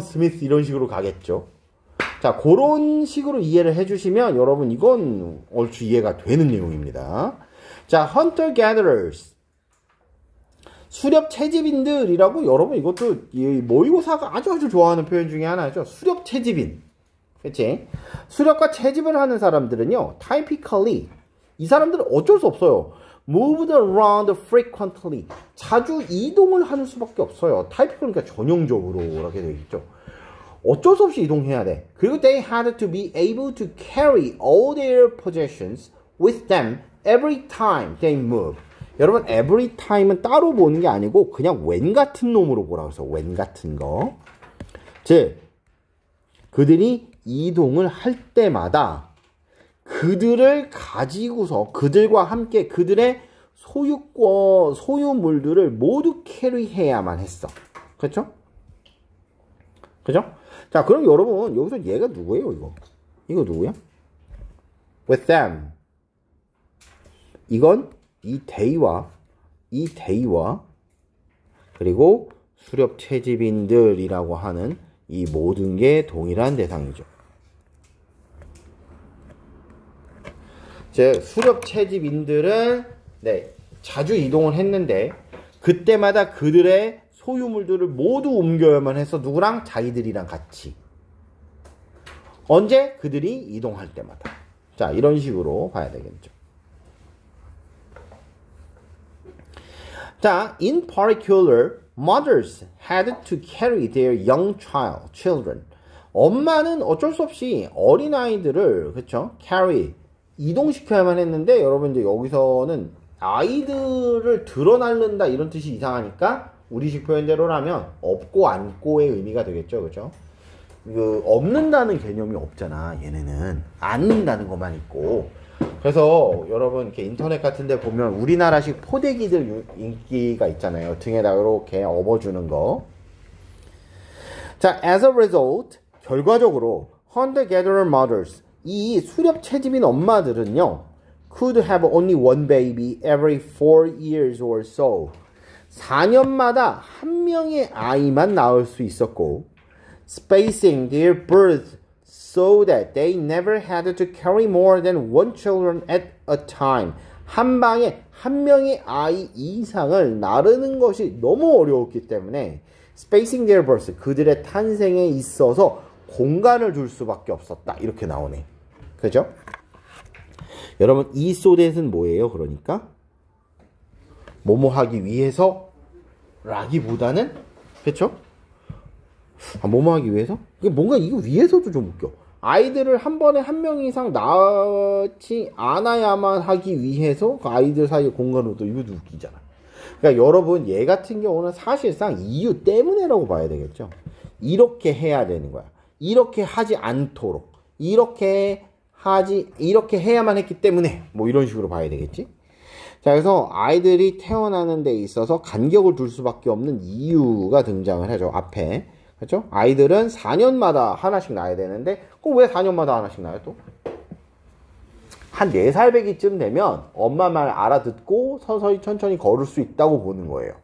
스미스 이런 식으로 가겠죠. 자, 그런 식으로 이해를 해주시면 여러분 이건 얼추 이해가 되는 내용입니다. 자, hunter gatherers, 수렵 채집인들이라고. 여러분 이것도 모의고사가 아주 좋아하는 표현 중에 하나죠. 수렵 채집인. 그치? 수렵과 채집을 하는 사람들은요, typically, 이 사람들은 어쩔 수 없어요. moved around frequently, 자주 이동을 하는 수밖에 없어요. typically, 그러니까 전형적으로 이렇게 되어 있죠. 어쩔 수 없이 이동해야 돼. 그리고 they had to be able to carry all their possessions with them every time they move. 여러분 every time은 따로 보는 게 아니고 그냥 when 같은 놈으로 보라고 해서 when 같은 거. 즉 그들이 이동을 할 때마다 그들을 가지고서 그들과 함께 그들의 소유물들을 모두 캐리해야만 했어. 그렇죠? 그죠? 자, 그럼 여러분 여기서 얘가 누구예요? 이거 누구야? with them. 이건 이 they와 그리고 수렵 채집인들이라고 하는 이 모든 게 동일한 대상이죠. 즉 수렵 채집인들은 자주 이동을 했는데 그때마다 그들의 소유물들을 모두 옮겨야만 해서 누구랑? 자기들이랑 같이. 언제? 그들이 이동할 때마다. 자, 이런 식으로 봐야 되겠죠. 자, in particular, mothers had to carry their young children. 엄마는 어쩔 수 없이 어린아이들을, 그쵸? carry, 이동시켜야만 했는데, 여러분 이제 여기서는 아이들을 드러나른다 이런 뜻이 이상하니까 우리식 표현대로라면 업고 안고의 의미가 되겠죠. 그죠? 업는다는 개념이 없잖아. 얘네는 안는다는 것만 있고. 그래서 여러분 이렇게 인터넷 같은 데 보면 우리나라식 포대기들 인기가 있잖아요. 등에다 이렇게 업어주는 거. 자, as a result, 결과적으로 hunter-gatherer mothers, 이 수렵 채집인 엄마들은요, could have only one baby every 4 years or so. 4년마다 한 명의 아이만 낳을 수 있었고, spacing their birth so that they never had to carry more than one children at a time. 한 방에 한 명의 아이 이상을 나르는 것이 너무 어려웠기 때문에 spacing their birth, 그들의 탄생에 있어서 공간을 줄 수밖에 없었다. 이렇게 나오네. 그죠? 여러분 이 so that은 뭐예요? 그러니까 뭐뭐 하기 위해서 라기보다는, 그쵸? 뭐뭐 하기 위해서? 뭔가 이거 위해서도 좀 웃겨. 아이들을 한 번에 한 명 이상 낳지 않아야만 하기 위해서 그 아이들 사이에 공간을 둬. 이것도 웃기잖아. 그러니까 여러분 얘 같은 경우는 사실상 이유 때문에라고 봐야 되겠죠. 이렇게 해야 되는 거야. 이렇게 하지 않도록. 이렇게 해야만 했기 때문에 뭐 이런 식으로 봐야 되겠지. 자, 그래서 아이들이 태어나는 데 있어서 간격을 둘 수밖에 없는 이유가 등장을 하죠. 앞에. 그렇죠? 아이들은 4년마다 하나씩 낳아야 되는데 그럼 왜 4년마다 하나씩 낳아요 또? 한 4살 배기쯤 되면 엄마 말 알아듣고 서서히 천천히 걸을 수 있다고 보는 거예요.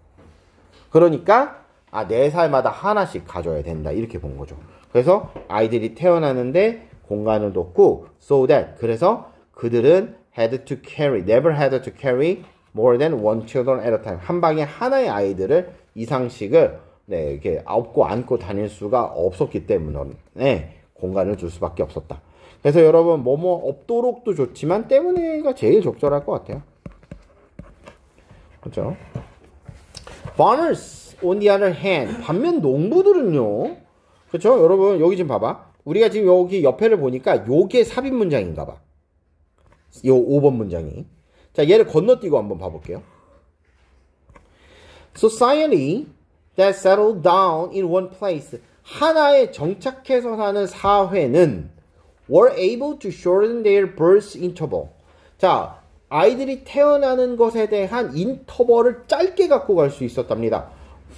그러니까 4살마다 하나씩 가져야 된다 이렇게 본 거죠. 그래서 아이들이 태어나는데 공간을 뒀고 so that 그래서 그들은 had to carry, never had to carry more than one children at a time. 한 방에 하나의 아이들을 이상씩을 이렇게 업고 안고 다닐 수가 없었기 때문에 공간을 줄 수밖에 없었다. 그래서 여러분 뭐뭐 없도록도 좋지만 때문에가 제일 적절할 것 같아요. 그렇죠? Farmers, on the other hand, 반면 농부들은요. 그렇죠? 여러분 여기 지금 봐봐. 우리가 지금 여기 옆에를 보니까 요게 삽입 문장인가 봐. 요 5번 문장이. 자, 얘를 건너뛰고 한번 봐볼게요. Society that settled down in one place. 하나에 정착해서 사는 사회는 were able to shorten their birth interval. 자, 아이들이 태어나는 것에 대한 인터벌을 짧게 갖고 갈 수 있었답니다.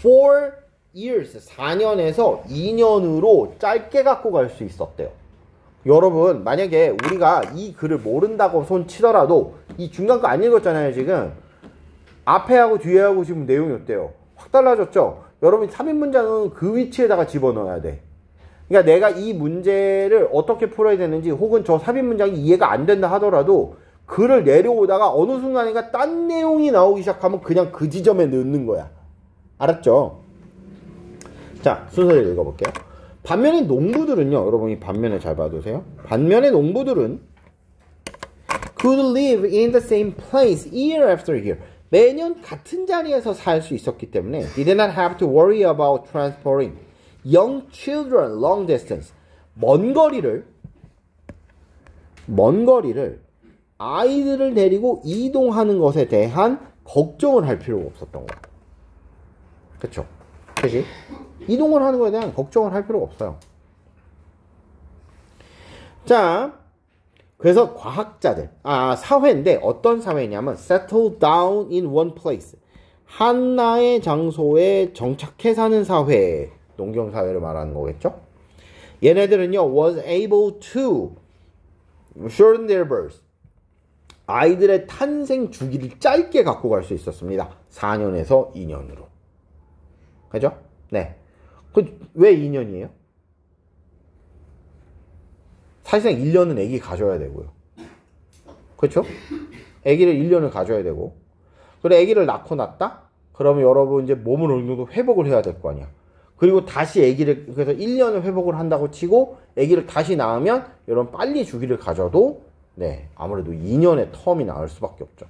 4 years, 4년에서 2년으로 짧게 갖고 갈 수 있었대요. 여러분, 만약에 우리가 이 글을 모른다고 손 치더라도 이 중간 거 안 읽었잖아요, 지금. 앞에하고 뒤에하고 지금 내용이 어때요? 확 달라졌죠? 여러분, 3인 문장은 그 위치에다가 집어넣어야 돼. 그러니까 내가 이 문제를 어떻게 풀어야 되는지 혹은 저 3인 문장이 이해가 안 된다 하더라도 글을 내려오다가 어느 순간인가 딴 내용이 나오기 시작하면 그냥 그 지점에 넣는 거야. 알았죠? 자, 순서대로 읽어볼게요. 반면에 농부들은요, 여러분 이 반면에 잘 봐두세요. 반면에 농부들은 could live in the same place year after year. 매년 같은 자리에서 살 수 있었기 때문에 did not have to worry about transporting young children long distance. 먼 거리를 아이들을 데리고 이동하는 것에 대한 걱정을 할 필요가 없었던 거야. 그쵸? 그치? 이동을 하는 것에 대한 걱정을 할 필요가 없어요. 자, 그래서 과학자들, 사회인데 어떤 사회냐면 settle down in one place. 하나의 장소에 정착해 사는 사회, 농경사회를 말하는 거겠죠? 얘네들은요, was able to shorten their birth. 아이들의 탄생 주기를 짧게 갖고 갈 수 있었습니다. 4년에서 2년으로. 그죠? 네. 왜 2년이에요? 사실상 1년은 애기 가져야 되고요. 그렇죠? 애기를 1년을 가져야 되고. 그래, 애기를 낳고 났다? 그러면 여러분 이제 몸을 어느 정도 회복을 해야 될 거 아니야. 그리고 다시 애기를, 그래서 1년을 회복을 한다고 치고 애기를 다시 낳으면 여러분 빨리 주기를 가져도 아무래도 2년의 텀이 나올 수밖에 없죠.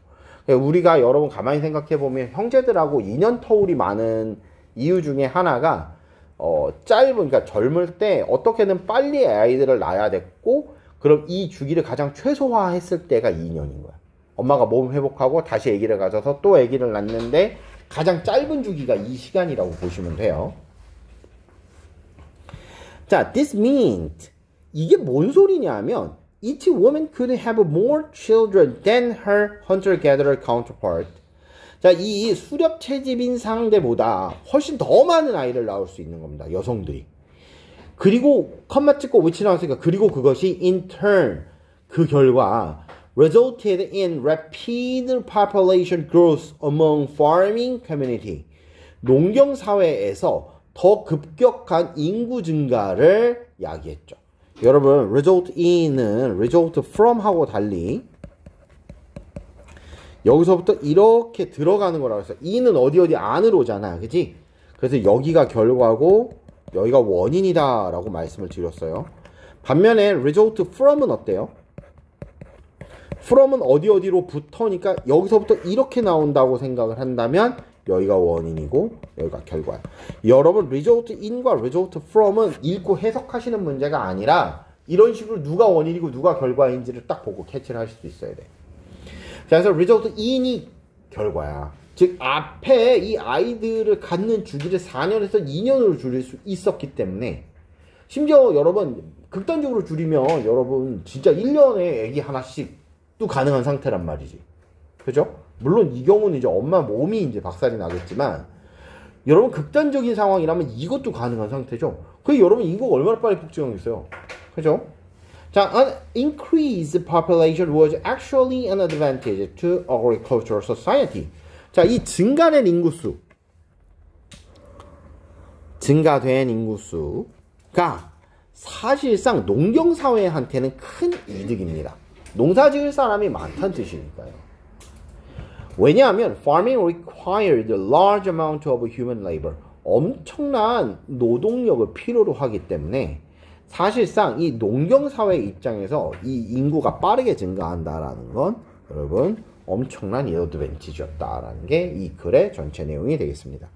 우리가 여러분 가만히 생각해 보면 형제들하고 2년 터울이 많은 이유 중에 하나가 그러니까 젊을 때 어떻게든 빨리 아이들을 낳아야 됐고, 그럼 이 주기를 가장 최소화했을 때가 2년인 거야. 엄마가 몸 회복하고 다시 아기를 가져서 또 아기를 낳는데 가장 짧은 주기가 이 시간이라고 보시면 돼요. 자, this meant 이게 뭔 소리냐면 each woman could have more children than her hunter-gatherer counterpart. 자, 이 수렵 채집인 상대보다 훨씬 더 많은 아이를 낳을 수 있는 겁니다. 여성들이. 그리고 컴마 찍고 which 나왔으니까 그리고 그것이 in turn 그 결과 resulted in rapid population growth among farming community. 농경 사회에서 더 급격한 인구 증가를 야기했죠. 여러분, result in은 result from 하고 달리 여기서부터 이렇게 들어가는 거라고 했어요. in은 어디 안으로 오잖아. 그치? 그래서 여기가 결과고 여기가 원인이다 라고 말씀을 드렸어요. 반면에 result from은 어때요? from은 어디로 붙어니까 여기서부터 이렇게 나온다고 생각을 한다면 여기가 원인이고 여기가 결과야. 여러분, result in과 result from은 읽고 해석하시는 문제가 아니라 이런 식으로 누가 원인이고 누가 결과인지를 딱 보고 캐치를 하실 수 있어야 돼. 자, 그래서 result in이 결과야. 즉 앞에 이 아이들을 갖는 주기를 4년에서 2년으로 줄일 수 있었기 때문에, 심지어 여러분 극단적으로 줄이면 여러분 진짜 1년에 애기 하나씩도 가능한 상태란 말이지. 그죠? 물론 이 경우는 이제 엄마 몸이 이제 박살이 나겠지만, 여러분 극단적인 상황이라면 이것도 가능한 상태죠. 그게 여러분 인구가 얼마나 빨리 폭증하겠어요. 그죠? 자, an increased population was actually an advantage to agricultural society. 자, 이 증가된 인구수, 가 사실상 농경사회한테는 큰 이득입니다. 농사 지을 사람이 많다는 뜻이니까요. 왜냐하면 farming required a large amount of human labor. 엄청난 노동력을 필요로 하기 때문에 사실상 이 농경사회 입장에서 이 인구가 빠르게 증가한다라는 건 여러분 엄청난 어드밴티지였다라는 게 이 글의 전체 내용이 되겠습니다.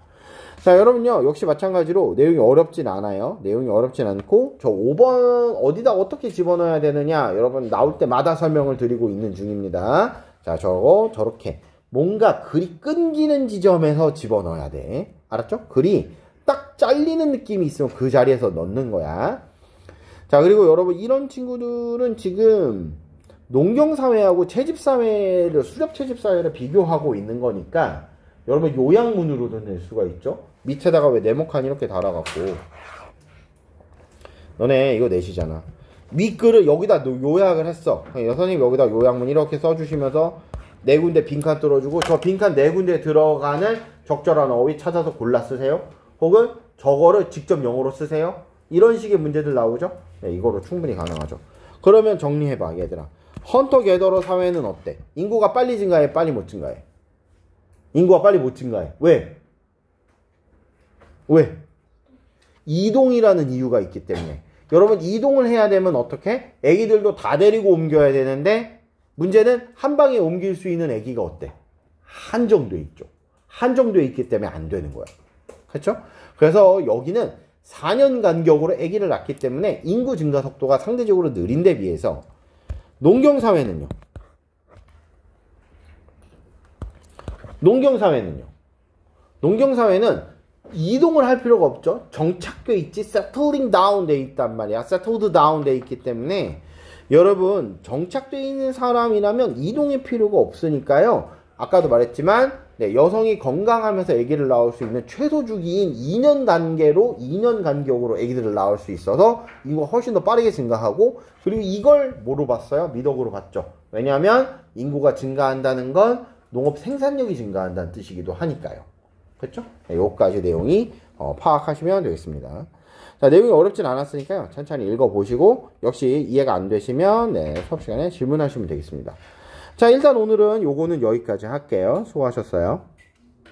자, 여러분요, 역시 마찬가지로 내용이 어렵진 않아요. 내용이 어렵진 않고, 저 5번 어디다 어떻게 집어넣어야 되느냐, 여러분 나올 때마다 설명을 드리고 있는 중입니다. 자, 저렇게 뭔가 글이 끊기는 지점에서 집어넣어야 돼. 알았죠? 글이 딱 잘리는 느낌이 있으면 그 자리에서 넣는 거야. 자, 그리고 여러분 이런 친구들은 지금 농경사회하고 채집사회를, 수렵채집사회를 비교하고 있는 거니까 여러분 요약문으로도 낼 수가 있죠. 밑에다가 왜 네모칸 이렇게 달아갖고 너네 이거 내시잖아. 밑글을 여기다 요약을 했어. 선생님 여기다 요약문 이렇게 써주시면서 네 군데 빈칸 뚫어주고 저 빈칸 네 군데 들어가는 적절한 어휘 찾아서 골라 쓰세요. 혹은 저거를 직접 영어로 쓰세요. 이런 식의 문제들 나오죠. 네, 이거로 충분히 가능하죠. 그러면 정리해봐 얘들아. 헌터 게더러 사회는 어때? 인구가 빨리 증가해? 빨리 못 증가해? 인구가 빨리 못 증가해. 왜? 이동이라는 이유가 있기 때문에. 여러분 이동을 해야 되면 어떻게? 애기들도 다 데리고 옮겨야 되는데 문제는 한 방에 옮길 수 있는 애기가 어때? 한정돼 있죠. 한정돼 있기 때문에 안 되는 거야. 그렇죠? 그래서 여기는 4년 간격으로 애기를 낳기 때문에 인구 증가 속도가 상대적으로 느린 데 비해서 농경사회는요. 농경사회는 이동을 할 필요가 없죠. 정착돼 있지. settling down 돼 있단 말이야. settled down 돼 있기 때문에 여러분 정착돼 있는 사람이라면 이동의 필요가 없으니까요. 아까도 말했지만 네, 여성이 건강하면서 아기를 낳을 수 있는 최소 주기인 2년 간격으로 아기들을 낳을 수 있어서 인구가 훨씬 더 빠르게 증가하고 그리고 이걸 뭐로 봤어요? 미덕으로 봤죠. 왜냐하면 인구가 증가한다는 건 농업 생산력이 증가한다는 뜻이기도 하니까요. 그렇죠? 네, 여기까지 내용이 파악하시면 되겠습니다. 자, 내용이 어렵진 않았으니까요. 천천히 읽어보시고 역시 이해가 안 되시면 네, 수업 시간에 질문하시면 되겠습니다. 자, 일단 오늘은 요거는 여기까지 할게요. 수고하셨어요.